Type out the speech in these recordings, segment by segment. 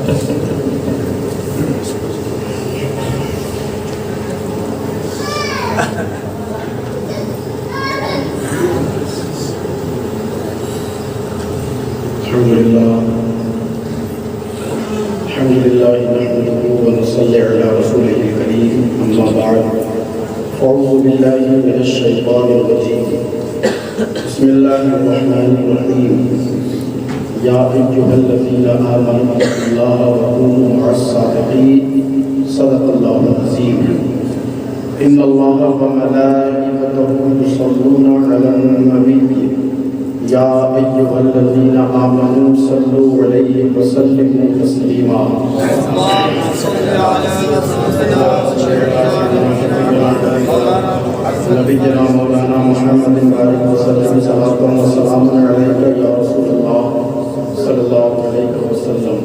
الحمدللہ نحمده ونصلی علی رسولہ الکریم اما بعد اعوذ باللہ من الشیطان الرجیم بسم اللہ الرحمن الرحیم یا ایھا الذین آمنوا اتقوا اللہ وکونوا مع الصادقین صدق اللہ العظیم ان اللہ وملائکتہ یصلون علی النبی یا ایھا الذین آمنوا صلوا علیہ وسلموا تسلیما نبینا مولانا محمد بارک وسلم صلاۃ و سلام علیک یا رسول اللہ صلی اللہ علیہ وسلم۔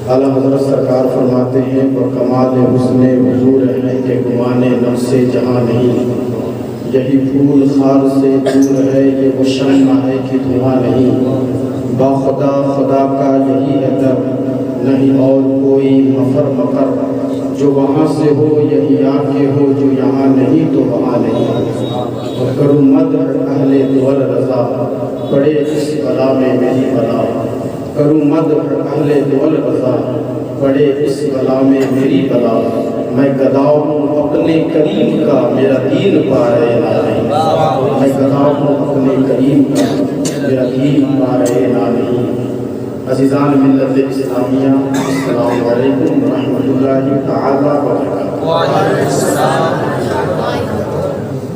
اعلیٰ حضرت سرکار فرماتے ہیں وہ کمال حسن حضور ہے کہ گمان نفس جہاں نہیں، یہی پھول خار سے دور ہے یہ وہ شمع ہے کہ دھواں نہیں، با خدا خدا کا یہی ہے در نہیں اور کوئی مفر مقر، جو وہاں سے ہو یہی آ کے ہو جو یہاں نہیں تو وہاں نہیں، اور کروں مدح اہل دول رضا پڑے اس بلا میں میری بلا، کروں مدح اہل دول رضا پڑے اس بلا میں میری بلا، میں گدا ہوں اپنے کریم کا میرا دین پائے نہ نہیں، میں گدا ہوں اپنے کریم کا میرا دین پائے نہ نہیں۔ عزیزان ملت اسلامیہ السلام علیکم ورحمۃ اللہ تعالی وبرکاتہ۔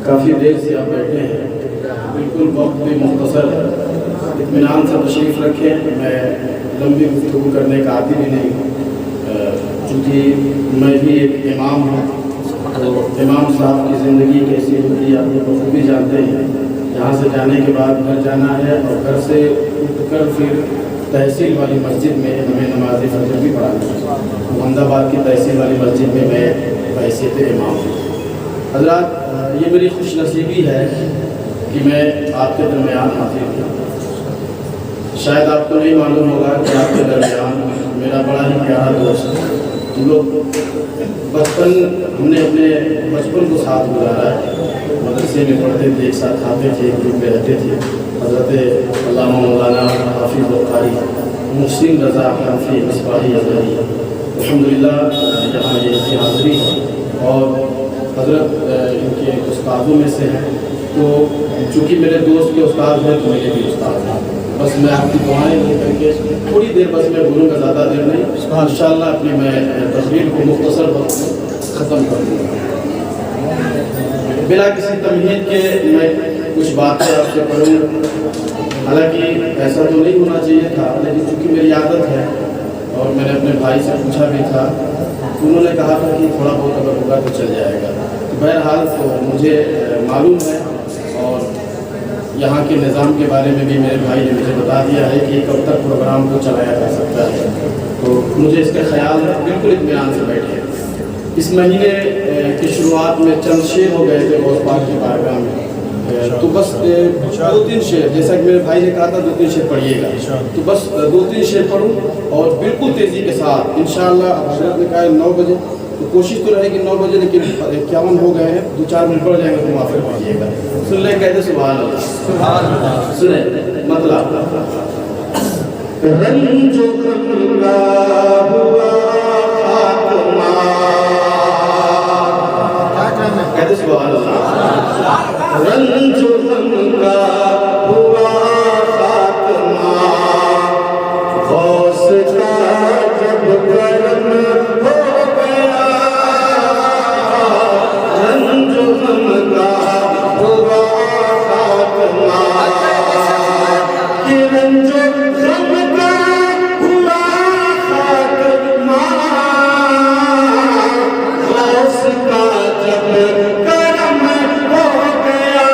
کافی دیر سے آپ بیٹھے ہیں، بالکل وقت بھی مختصر ہے، اطمینان سے تشریف رکھیں، میں لمبی گفتگو کرنے کا عادی بھی نہیں، چونکہ میں بھی ایک امام ہوں، تو امام صاحب کی زندگی کیسی ہوتی ہے آپ بخوبی جانتے ہیں، یہاں سے جانے کے بعد گھر جانا ہے اور گھر سے اٹھ کر پھر تحصیل والی مسجد میں ہمیں نماز فجر بھی پڑھانی ہے، احمد آباد کی تحصیل والی مسجد میں میں بحیثیت امام ہوں۔ حضرات، یہ میری خوش نصیبی ہے کہ میں آپ کے درمیان حاضر ہوں۔ شاید آپ کو نہیں معلوم ہوگا کہ آپ کے درمیان میرا بڑا ہی پیارا دوست ہے، ہم لوگ ہم نے اپنے بچپن کو ساتھ گزارا ہے، مدرسے میں پڑھتے تھے، ایک ساتھ کھاتے تھے، ایک گروپ میں رہتے تھے۔ حضرت علامہ مولانا حافظ بخاری محسن رضا حنفی مصباحی اظہری الحمدللہ یہاں یہ کی حاضری ہے، اور حضرت ان کے استادوں میں سے ہیں، تو چونکہ میرے دوست کے استاد ہیں تو میرے بھی استاد ہیں۔ بس میں آپ کی دعائیں لے کر کے تھوڑی دیر بس میں بولوں گا، زیادہ دیر نہیں، انشاءاللہ اپنی میں تقریر کو مختصر وقت میں ختم کر دوں گا۔ بلا کسی تمہید کے میں کچھ باتیں آپ سے پڑھوں، حالانکہ ایسا تو نہیں ہونا چاہیے تھا، لیکن چونکہ میری عادت ہے اور میں نے اپنے بھائی سے پوچھا بھی تھا، تو انہوں نے کہا تھا کہ تھوڑا بہت اگر ہوگا تو چل جائے گا۔ بہرحال تو مجھے معلوم ہے، اور یہاں کے نظام کے بارے میں بھی میرے بھائی نے مجھے بتا دیا ہے کہ کب تک پروگرام کو چلایا جا سکتا ہے، تو مجھے اس کا خیال ہے، بالکل اطمینان سے بیٹھے۔ اس مہینے کی شروعات میں چند شعر ہو گئے تھے غوث پاک کی بارگاہ میں، تو بس 2-3 شعر، جیسا کہ میرے بھائی نے کہا تھا 2-3 شعر پڑھیے گا، تو بس 2-3 شعر پڑھوں اور بالکل تیزی کے ساتھ انشاءاللہ۔ حضرت نے کہا ہے 9 بجے، تو کوشش تو رہے گی 9 بجے، لیکن 51 ہو گئے ہیں، 2-4 منٹ پڑھ جائیں گے تو معافی پڑھیے گا۔ سن لیں، کہتے سبحان اللہ، سنیں مطلب رنج و غم کا ہوا خاتمہ، کہتے سبحان اللہ، رنج و غم کا ہوا خاتمہ، غوث کا جب کرم ہو گیا، رنج و غم کا ہوا خاتمہ، کہ رنج و غم کا ہوا خاتمہ، غوث کا جب کرم ہو گیا،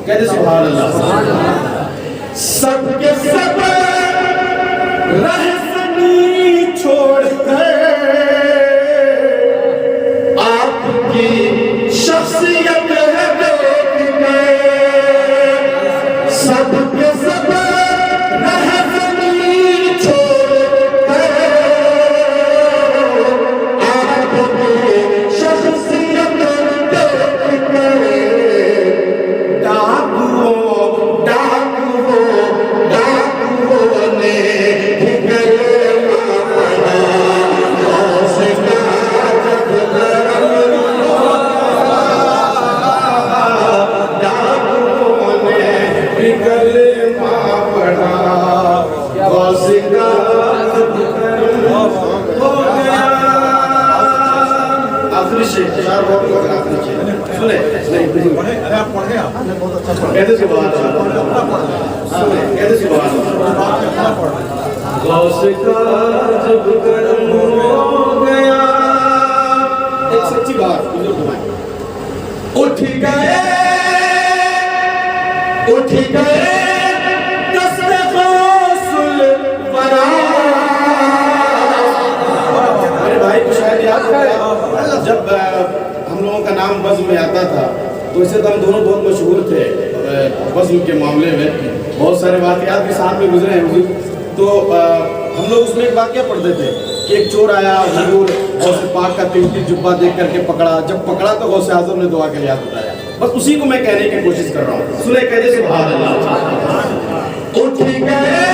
کہتے سبحان اللہ. سب کے سب رہزنی چھوڑ کر آپ کی شخصیت دیکھ کے سب کے سب رہزنی چھوڑ کر آپ کی شخصیت دیکھ کے ڈاکوؤں نے غوث کا جب کرم ہو گیا. ایک سچی بات اٹھ گئے دست غوث الورا. میرے بھائی کو شاید یاد ہے جب ہم لوگوں کا نام بزم میں آتا تھا تو اسے تو ہم دونوں بہت مشہور تھے بزم کے معاملے میں. بہت سارے واقعات بھی ساتھ میں گزرے ہیں حضور. تو ہم لوگ اس میں ایک واقعہ پڑھتے تھے کہ ایک چور آیا حضور غوث پاک کا قیمتی جبہ دیکھ کر کے پکڑا. جب پکڑا تو غوث اعظم نے دعا کا یاد بتایا. بس اسی کو میں کہنے کی کوشش کر رہا ہوں. سنیں کہتے سبحان اللہ. اٹھ گئے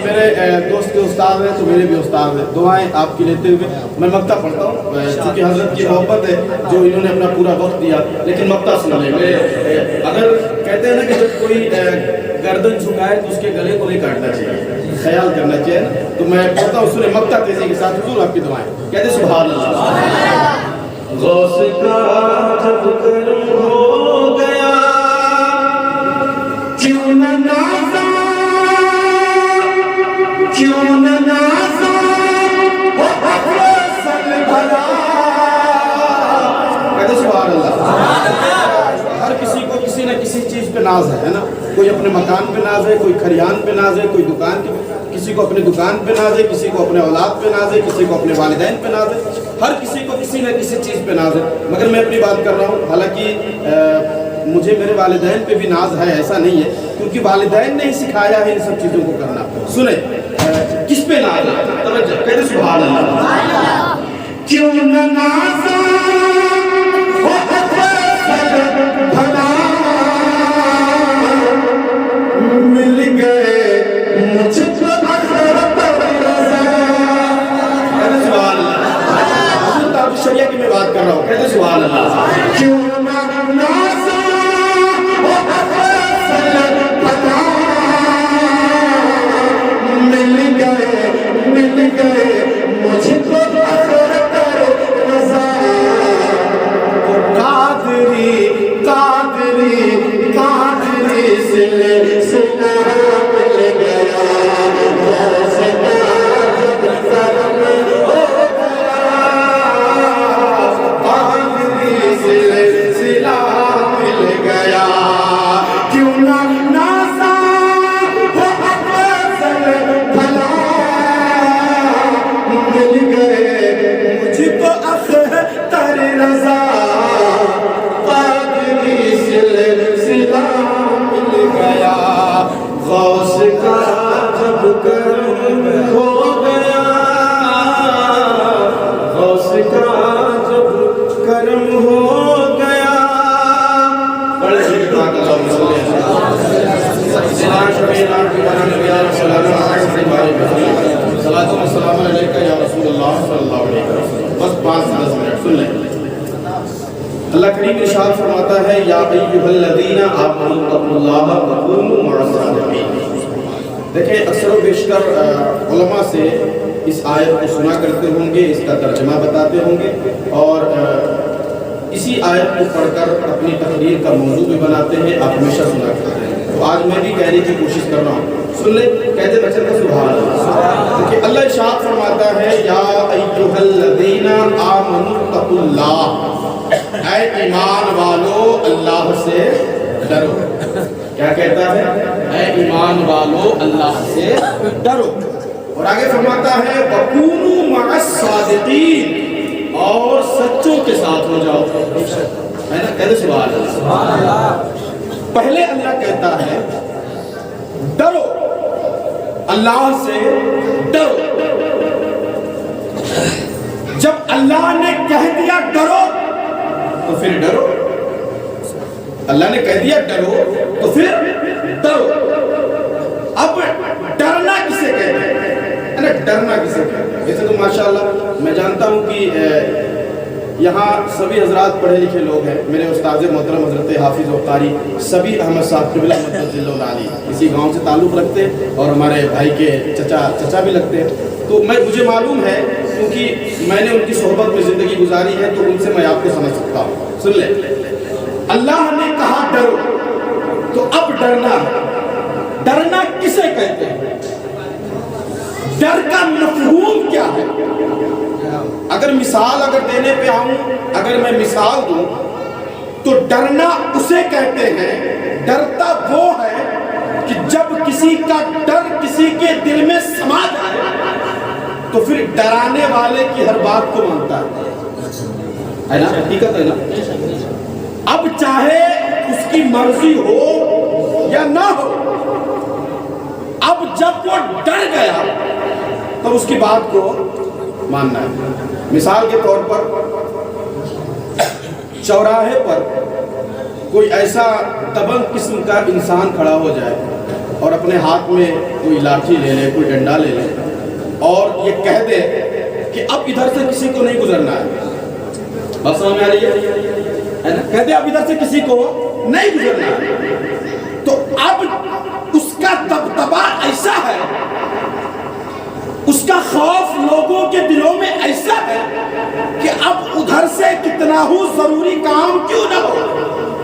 میرے دوست کے استاد ہیں تو میرے بھی استاد ہیں. دعائیں آپ کی لیتے ہوئے میں مقطع پڑھتا ہوں چونکہ حضرت کی محبت ہے جو انہوں نے اپنا پورا وقت دیا. لیکن مقطع سن لیں. اگر کہتے ہیں نا کہ جب کوئی گردن جھکائے تو اس کے گلے کو نہیں کاٹنا چاہیے, خیال کرنا چاہیے. تو میں پڑھتا ہوں سنیں مقطع تیزی کے ساتھ. حضور آپ کی دعائیں. کہتے سبحان اللہ. غوث کا جب کرم ہو گیا کیوں نہ نازا وہ فصل بھرا. کہتے سبحان اللہ. ہر کسی کو کسی نہ کسی چیز پہ ناز ہے نا. کوئی اپنے مکان پہ ناز ہے, کوئی کھریان پہ ناز ہے, کوئی دکان کی, کسی کو اپنے دکان پہ ناز ہے, کسی کو اپنے اولاد پہ ناز ہے, کسی کو اپنے والدین پہ ناز ہے. ہر کسی کو کسی نہ کسی چیز پہ ناز ہے. مگر میں اپنی بات کر رہا ہوں. حالانکہ مجھے میرے والدین پہ بھی ناز ہے, ایسا نہیں ہے, کیونکہ والدین نے ہی سکھایا ہے ان سب چیزوں کو کرنا. سنیں کس پہ ناز ہے. توجہ. کہتے سبحان اللہ. کیوں نہ نازا وہ فصل بھرا مل گئے مجھ کو آخرت رضا. کہتے سبحان اللہ. حضور تعالی شریعہ کی میں بات کر رہا ہوں. کہتے سبحان اللہ. کیوں نہ نازا وہ فصل بھرا مل گئے مجھ کو آخرت رضا. قادری سلسلہ مل گیا. قادری سلسلہ مل گیا. کیوں نہ نازا وہ فصل بھلا مل گئے مجھ کو اختر رضا. غوث کا जब करम हो गया, गौस का जब करम हो गया। बड़े बस 5-10 मिनट सुन लें। अल्लाह करीम इरशाद फरमाता है, या अय्युहल्लज़ीना आमनू तक़ुल्लाह व कूनू मअस-सादिक़ीन। देखें, अक्सर व बेशतर उलमा से इस आयत को सुना करते होंगे, इसका तर्जुमा बताते होंगे और इसी आयत को पढ़कर अपनी तकरीर का मौजू भी बनाते हैं। आप हमेशा सुना करते हैं, तो आज मैं भी कहने की कोशिश कर रहा हूँ। सुन ले, कहते बच्चे का सुभान अल्लाह। देखिए, अल्लाह इरशाद फरमाता है, या अय्युहल्लज़ीना आमनू तक़ुल्लाह, ऐ ईमान वालो अल्लाह से डरो। क्या कहता है? ऐ ईमान वालो अल्लाह से डरो। और आगे फरमाता है, वकूनू मअस-सादिक़ीन, और सच्चों के साथ हो जाओ, है ना? कहते सुभान अल्लाह। पहले अल्लाह कहता है डरो, अल्लाह से डरो। जब अल्लाह ने कह दिया डरो तो फिर डरो। अल्लाह ने कह दिया डरो तो फिर डरो। अब डरना किसे कहते हैं? डरना किसे कहते हैं? वैसे तो माशाअल्लाह मैं जानता हूँ कि यहाँ सभी हजरात पढ़े लिखे लोग हैं। मेरे उस्ताद मोहतरम हजरत हाफिज और कारी सभी अहमद साहब क़िबला मद्दजिल्लुल आली इसी गांव से ताल्लुक़ रखते हैं और हमारे भाई के चचा भी लगते हैं। तो मुझे मालूम है, क्योंकि मैंने उनकी सोहबत में ज़िंदगी गुजारी है, तो उनसे मैं आपको समझ सकता हूँ। सुन ले, अल्लाह ने कहा डरो, तो अब डरना है। डरना किसे कहते हैं? डर का मफ़हूम क्या है? अगर मिसाल देने पे आऊं, अगर मैं मिसाल दूं तो डरना उसे कहते हैं, डरता वो है कि जब किसी का डर किसी के दिल में समा जाए तो फिर डराने वाले की हर बात को मानता है ना? हकीकत है ना? अब चाहे उसकी मर्जी हो या ना हो, अब जब वो डर गया तो उसकी बात को मानना है। मिसाल के तौर पर चौराहे पर कोई ऐसा दबंग किस्म का इंसान खड़ा हो जाए और अपने हाथ में कोई लाठी ले ले, कोई डंडा ले ले और ये कह दे कि अब इधर से किसी को नहीं गुजरना है। बात समझ में आ रही है ना? कह दे अब इधर से किसी को नहीं गुजरना है, तो अब उसका दबदबा ऐसा है, उसका खौफ लोगों के दिलों में ऐसा है कि अब उधर से कितना हो जरूरी काम क्यों ना हो,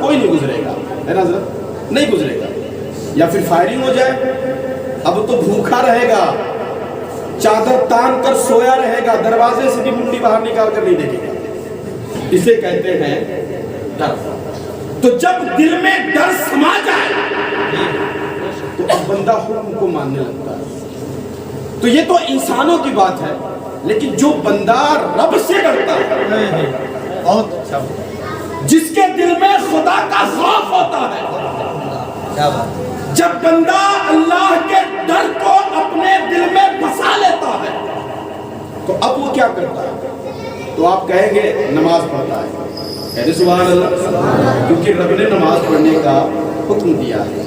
कोई नहीं गुजरेगा, है ना सर? नहीं गुजरेगा। या फिर फायरिंग हो जाए, अब तो भूखा रहेगा, चादर तान कर सोया रहेगा, दरवाजे से भी मुंडी बाहर निकाल कर नहीं देखेगा। इसे कहते हैं डर। तो जब दिल में डर समा जाए तो अब बंदा हुक्म को मानने लगता है। तो ये तो इंसानों की बात है, लेकिन जो बंदा रब से डरता है, बहुत अच्छा, जिसके दिल में खुदा का खौफ होता है, जब बंदा अल्लाह के डर को अपने दिल में बसा लेता है तो अब वो क्या करता है? तो आप कहेंगे नमाज पढ़ता है। कहते सुभान अल्लाह, क्योंकि रब ने नमाज पढ़ने का हुक्म दिया है।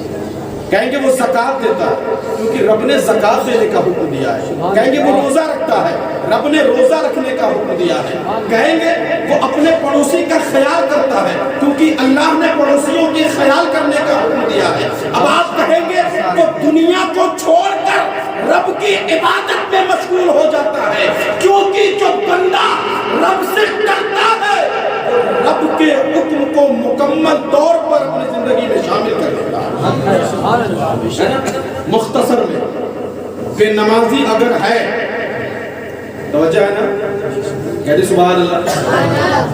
कहेंगे वो ज़कात देता है, क्योंकि रब ने ज़कात देने का हुक्म दिया है। कहेंगे वो रोज़ा रखता है, रब ने रोज़ा रखने का हुक्म दिया है। कहेंगे वो अपने पड़ोसी का ख्याल करता है, क्योंकि अल्लाह ने पड़ोसियों के ख्याल करने का हुक्म दिया है। अब आप कहेंगे वो दुनिया को छोड़कर रब की इबादत में मशगूल हो जाता है, क्योंकि जो बंदा रब से डरता है रब के हुक्म को मुकम्मल तौर पर अपनी जिंदगी में शामिल कर लेता है। मुख्तसर में बेनमाजी अगर है, तवज्जो है ना? कहते सुभान अल्लाह।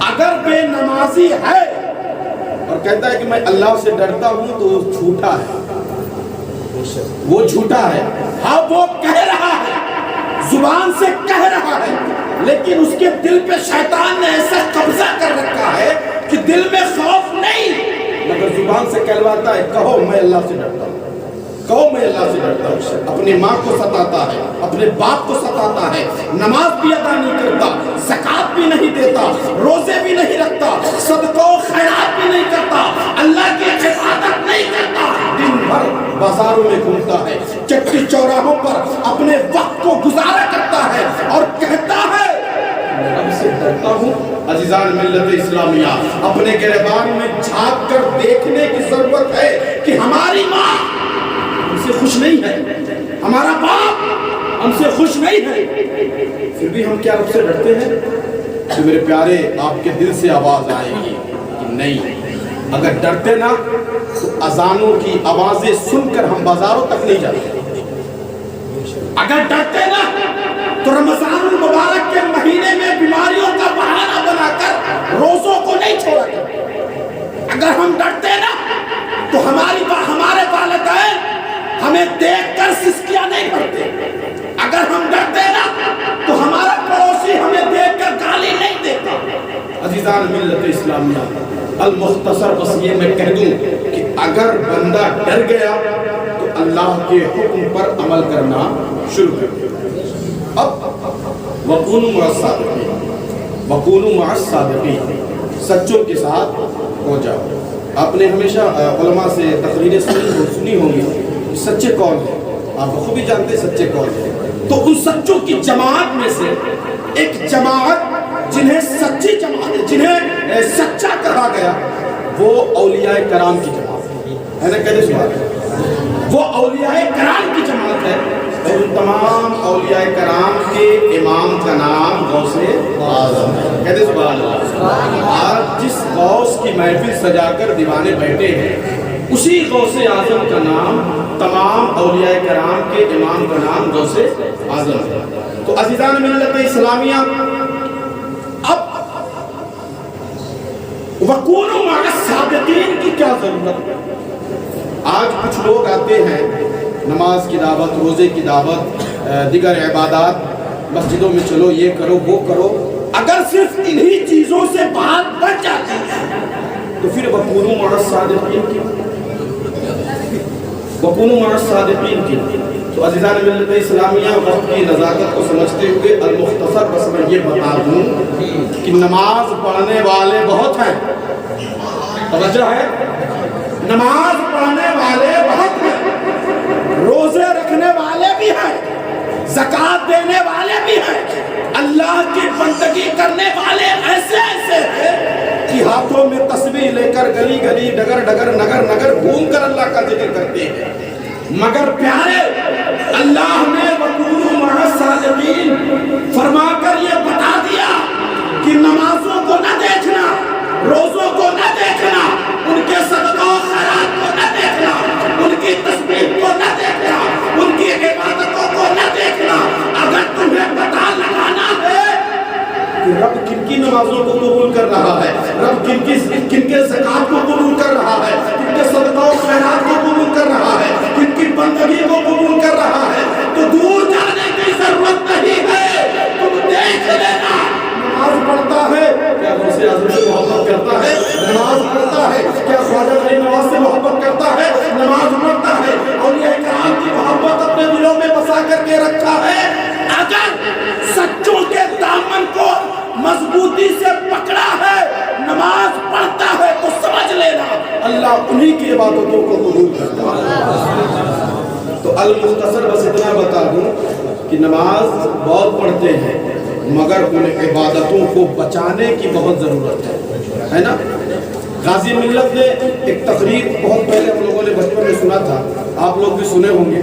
अगर बेनमाजी है और कहता है कि मैं अल्लाह से डरता हूं तो झूठा है, वो झूठा है। हाँ, वो कह रहा है, जुबान से कह रहा है, लेकिन उसके दिल पे शैतान ने ऐसा कब्जा कर रखा है कि दिल में खौफ नहीं, मगर जुबान से कहलवाता है कहो मैं अल्लाह से डरता हूं। कहो मैं अल्लाह से डरता हूँ। अपने माँ को सताता है, अपने बाप को सताता है, नमाज भी अदा नहीं करता, ज़कात भी नहीं देता, रोजे भी नहीं रखता, सदका और खैरात भी नहीं करता, अल्लाह की इबादत नहीं करता, दिन भर बाजारों में घूमता है, चट्टी चौराहों पर अपने वक्त को गुजारा करता है और कहता है मैं रब से डरता हूँ। अजीजान मिल्लत इस्लामिया, अपने गिरबान में झांक कर देखने की जरूरत है कि हमारी माँ हमसे खुश नहीं है, हमारा बाप हमसे खुश नहीं है, फिर भी हम क्या रब से डरते हैं? तो मेरे प्यारे, आपके दिल से आवाज आएगी कि नहीं, अगर डरते ना तो अजानों की आवाजें सुनकर हम बाजारों तक नहीं जाते। अगर डरते ना तो रमजानुल मुबारक के महीने में बीमारियों का बहाना बनाकर रोजों को नहीं छोड़ा करते। अगर हम डरते ना तो हमारे वालिदैन हमें देखकर सिसकियां नहीं करते। अगर हम डरते ना तो हमारा पड़ोसी हमें देखकर गाली नहीं देता। अजीजान मिल्लत इस्लामिया, अल मुख्तसर बस ये मैं कह दूं कि अगर बंदा डर गया तो अल्लाह के हुक्म पर अमल करना शुरू कर दे। अब वकूनु मअस सादिक़ीन, सच्चों के साथ हो जाओ। आपने हमेशा उलमा से तकरीरें सुनी होंगी कि सच्चे कौन है, आप बखूबी जानते सच्चे कौन है। तो उन सच्चों की जमात में से एक जमात जिन्हें सच्ची जमात, जिन्हें सच्चा कहा गया, वो औलियाए कराम की जमात है ना। कहते सुना, वो औलियाए कराम की जमात है और उन तमाम औलियाए कराम के इमाम का नाम गौसे आज़म है। कहते सुभान अल्लाह। आज जिस गौस की महफिल सजाकर दीवाने बैठे हैं, उसी गौसे आज़म का नाम तमाम औलियाए कराम के इमाम का नाम गौसे आज़म है। तो अज़ीज़ान मिल्लत इस्लामिया, अब वकूनु मअस सादिक़ीन की क्या जरूरत है? आज कुछ लोग आते हैं, नमाज की दावत, रोजे की दावत, दिगर इबादत, मस्जिदों में चलो, ये करो वो करो। अगर सिर्फ इन्हीं चीजों से बात बच जाती है तो फिर वकूनु मअस सादिक़ीन की, वकूनु मअस सादिक़ीन की। तो अज़ीज़ान मिल्लत इस्लामिया, वक्त की नज़ाकत को समझते हुए अल मुख्तसर बस मैं ये बता दूं कि नमाज पढ़ने वाले बहुत हैं, तवज्जो है, नमाज पढ़ने वाले बहुत हैं, रोजे रखने वाले भी हैं, ज़कात देने वाले भी हैं, अल्लाह की बंदगी करने वाले ऐसे ऐसे हैं कि हाथों में तस्बीह लेकर गली गली, डगर डगर, नगर नगर घूम कर अल्लाह का जिक्र करते हैं। मगर प्यारे, अल्लाह ने वकूनु मअस सादिक़ीन फरमाकर ये बता दिया कि नमाजों को न देखना, रोजों को न देखना, उनके सदका और खैरात को न देखना, उनकी तस्बीह को न देखना, उनकी इबादतों को न देखना। अगर तुम्हें पता लगाना है कि रब किनकी नमाजों को कबूल कर रहा है, रब किनके ज़कात को कबूल कर रहा है, किनके सदका और खैरात को कबूल कर रहा है, किनकी बंदगी को कबूल कर रहा है, तो दूर जाने की जरूरत नहीं है, तुम देख लेना। नमाज पढ़ता है क्या गौसे आज़म से मोहब्बत करता है? नमाज पढ़ता है क्या ख्वाजा गरीब नवाज से मोहब्बत करता है? नमाज पढ़ता है औलिया कराम की मोहब्बत अपने दिलों में बसा करके रखा है। अगर सच्चों के दामन को मजबूती से पकड़ा है, नमाज पढ़ता है, तो समझ लेना अल्लाह उन्हीं की इबादतों को कबूल करता है। तो अल मुख्तसर बस इतना बता दूं कि नमाज बहुत पढ़ते हैं, मगर उन इबादतों को बचाने की बहुत ज़रूरत है ना। गाजी मिल्लत ने एक तकरीर बहुत पहले हम लोगों ने बचपन में सुना था, आप लोग भी सुने होंगे।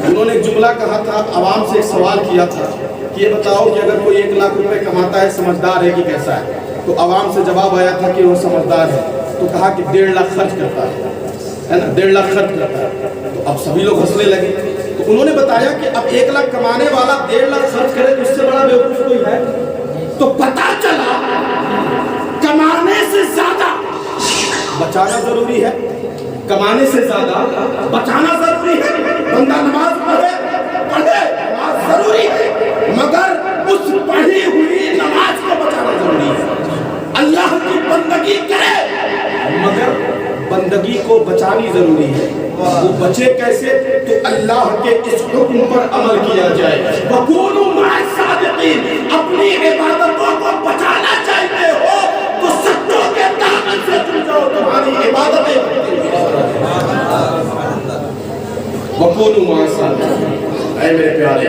उन्होंने एक जुमला कहा था, आवाम से एक सवाल किया था कि ये बताओ कि अगर कोई 1 लाख रुपए कमाता है, समझदार है कि कैसा है? तो आवाम से जवाब आया था कि वो समझदार है। तो कहा कि 1.5 लाख खर्च करता है ना, 1.5 लाख खर्च करता है। तो अब सभी लोग हंसने लगे। तो उन्होंने बताया कि अब 1 लाख कमाने वाला 1.5 लाख खर्च करे तो इससे बड़ा बेवकूफ कोई है? तो पता चला कमाने से ज्यादा बचाना जरूरी है, कमाने से ज्यादा बचाना जरूरी है। बंदा नमाज पढ़े, नमाज जरूरी है, मगर उस पढ़ी हुई नमाज को बचाना जरूरी है। अल्लाह की बंदगी करे, मगर बंदगी को बचानी जरूरी है। वो बचे कैसे? तो اللہ کے اس حکم پر عمل کیا جائے. وَكُونُوا مَعَ الصَّادِقِينَ. اپنی عبادتوں کو بچانا چاہتے ہو تو سچوں کے دامن سے جڑ جاؤ, تمہاری عبادتیں وَكُونُوا مَعَ الصَّادِقِينَ. اے میرے پیارے,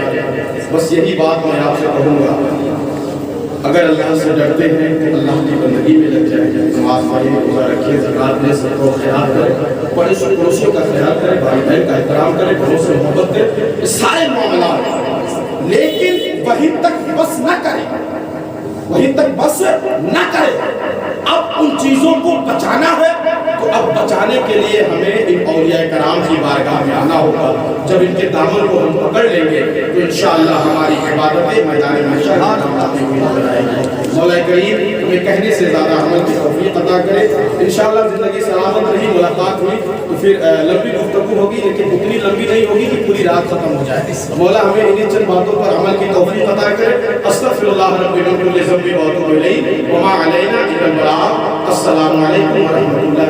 بس یہی بات میں آپ سے کہوں گا, اگر اللہ سے ڈرتے ہیں تو اللہ کی بندگی میں لگ جائیں. نماز پڑھیں, روزہ رکھیں, زکات دیں, سب کو خیال کریں, پڑوسیوں کا خیال کریں, بھائی بہن کا احترام کریں, بڑوں سے محبت کریں, یہ سارے معاملات. لیکن وہیں تک بس نہ کریں, وہیں تک بس نہ کریں. اب ان چیزوں کو بچانا ہے تو اب بچانے کے لیے ہمیں ان اولیاء کرام کی بارگاہ میں آنا ہوگا. جب ان کے دامن کو ہم پکڑ لیں گے تو انشاءاللہ ہماری عبادتیں میدان محشر میں کامیابی ہوئی آئے گی. مولا کریم ہمیں کہنے سے زیادہ عمل کی توفیق عطا کرے. انشاءاللہ زندگی سلامت رہی, ملاقات ہوئی تو پھر لمبی گفتگو ہوگی, لیکن اتنی لمبی نہیں ہوگی کہ پوری رات ختم ہو جائے. مولا ہمیں انہیں چند باتوں پر عمل کی توفیق عطا کرے. استغفر اللہ رب من کل ذنب واتوب الیہ وما علینا الا البلاغ. السلام علیکم ورحمۃ اللہ.